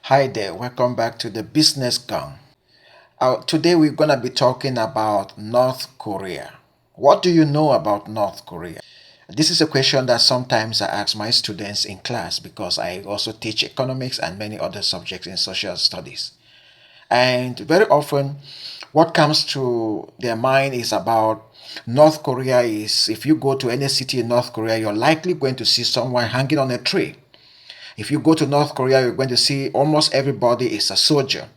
Hi there, welcome back to the Business Gang. Today we're going to be talking about North Korea. What do you know about North Korea? This is a question that sometimes I ask my students in class because I also teach economics and many other subjects in social studies. And very often, what comes to their mind is about North Korea is if you go to any city in North Korea, you're likely going to see someone hanging on a tree. If you go to North Korea, you're going to see almost everybody is a soldier.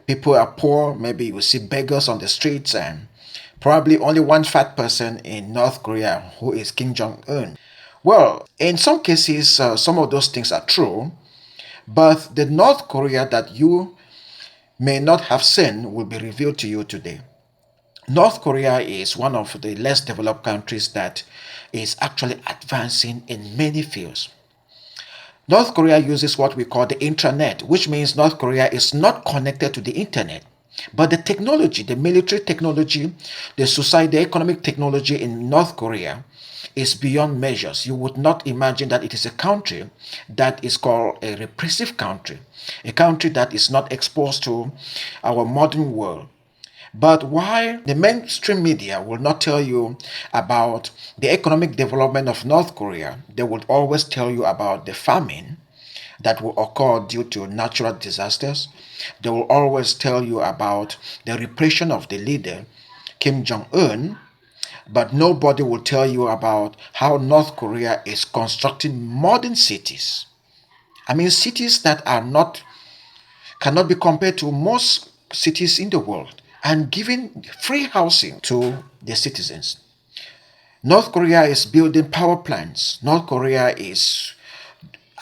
People are poor, maybe you will see beggars on the streets, and probably only one fat person in North Korea who is Kim Jong un. Well, in some cases, some of those things are true, but the North Korea that you may not have seen will be revealed to you today. North Korea is one of the less developed countries that is actually advancing in many fields. North Korea uses what we call the intranet, which means North Korea is not connected to the internet. But the technology, the military technology, the society, the economic technology in North Korea is beyond measures. You would not imagine that it is a country that is called a repressive country, a country that is not exposed to our modern world. But while the mainstream media will not tell you about the economic development of North Korea, they will always tell you about the famine that will occur due to natural disasters. They will always tell you about the repression of the leader, Kim Jong un, but nobody will tell you about how North Korea is constructing modern cities. I mean, cities that are not cannot be compared to most cities in the world and giving free housing to the citizens. North Korea is building power plants. North Korea is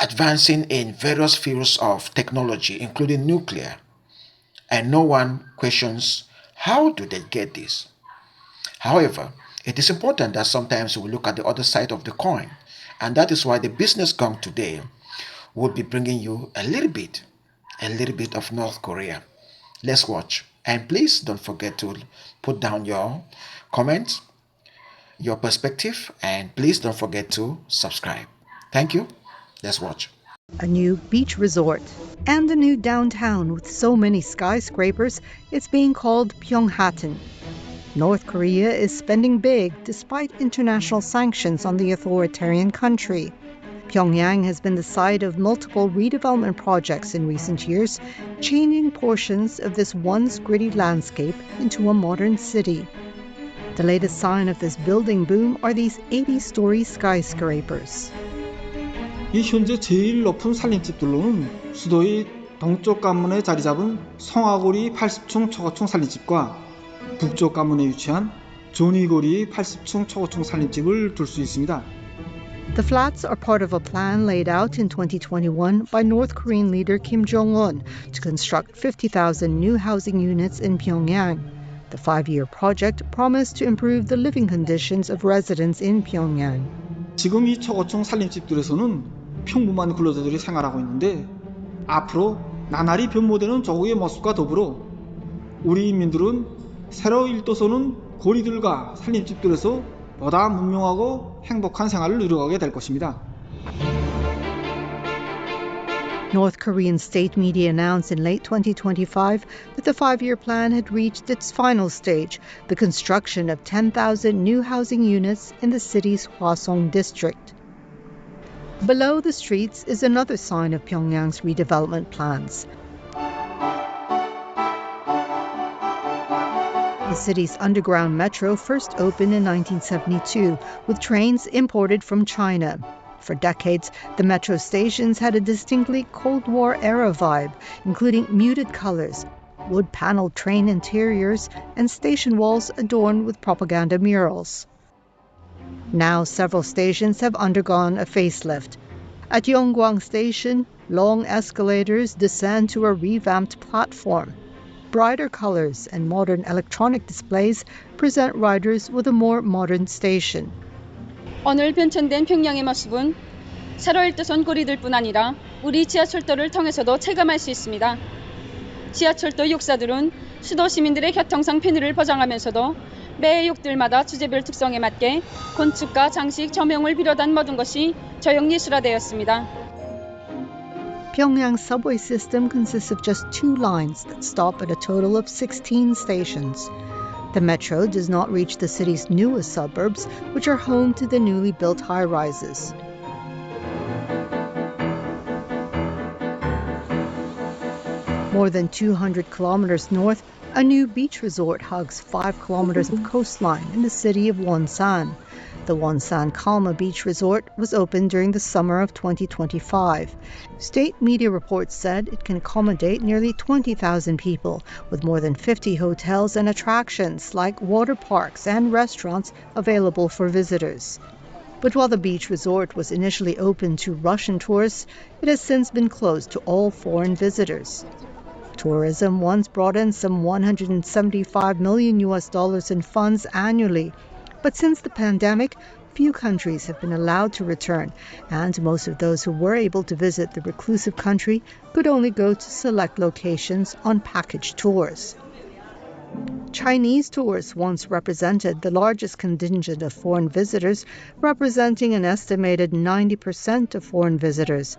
advancing in various fields of technology, including nuclear. And no one questions how do they get this? However, it is important that sometimes we look at the other side of the coin. And that is why the business gang today will be bringing you a little bit of North Korea. Let's watch. And please don't forget to put down your comments, your perspective, and please don't forget to subscribe. Thank you. Let's watch. A new beach resort, and a new downtown with so many skyscrapers, it's being called Pyongyang. North Korea is spending big despite international sanctions on the authoritarian country. Pyongyang has been the site of multiple redevelopment projects in recent years, changing portions of this once gritty landscape into a modern city. The latest sign of this building boom are these 80-story skyscrapers. 이 현재 제일 높은 살림집들로는 수도의 동쪽 관문에 자리 잡은 성화고리 80층 초고층 살림집과 북쪽 관문에 위치한 조니고리 80층 초고층 살림집을 둘 수 있습니다. The flats are part of a plan laid out in 2021 by North Korean leader Kim Jong-un to construct 50,000 new housing units in Pyongyang. The 5-year project promised to improve the living conditions of residents in Pyongyang. 지금 이 초고층 살림집들에서는 평범한 근로자들이 생활하고 있는데 앞으로 나날이 변모되는 조국의 모습과 더불어 우리 인민들은 새로 일도서는 고리들과 살림집들에서 보다 문명하고 행복한 생활을 누려가게 될 것입니다. North Korean state media announced in late 2025 that the 5-year plan had reached its final stage, the construction of 10,000 new housing units in the city's Hwasong district. Below the streets is another sign of Pyongyang's redevelopment plans. The city's underground metro first opened in 1972 with trains imported from China. For decades, the metro stations had a distinctly Cold War-era vibe, including muted colors, wood-paneled train interiors, and station walls adorned with propaganda murals. Now, several stations have undergone a facelift. At Yonggwang Station, long escalators descend to a revamped platform. Brighter colors and modern electronic displays present riders with a more modern station. 오늘 변천된 평양의 모습은 새로 일도선 고리들뿐 아니라 우리 지하철도를 통해서도 체감할 수 있습니다. 지하철도 역사들은 수도 시민들의 교통상 편의를 보장하면서도 매 역들마다 주제별 특성에 맞게 건축과 장식, 조명을 비롯한 모든 것이 조형예술화되었습니다. Pyongyang's subway system consists of just 2 lines that stop at a total of 16 stations. The metro does not reach the city's newest suburbs, which are home to the newly built high-rises. More than 200 kilometers north, a new beach resort hugs 5 kilometers of coastline in the city of Wonsan. The Wonsan Kalma Beach Resort was opened during the summer of 2025. State media reports said it can accommodate nearly 20,000 people, with more than 50 hotels and attractions like water parks and restaurants available for visitors. But while the beach resort was initially open to Russian tourists, it has since been closed to all foreign visitors. Tourism once brought in some $175 million in funds annually, but since the pandemic, few countries have been allowed to return, and most of those who were able to visit the reclusive country could only go to select locations on package tours. Chinese tourists once represented the largest contingent of foreign visitors, representing an estimated 90% of foreign visitors.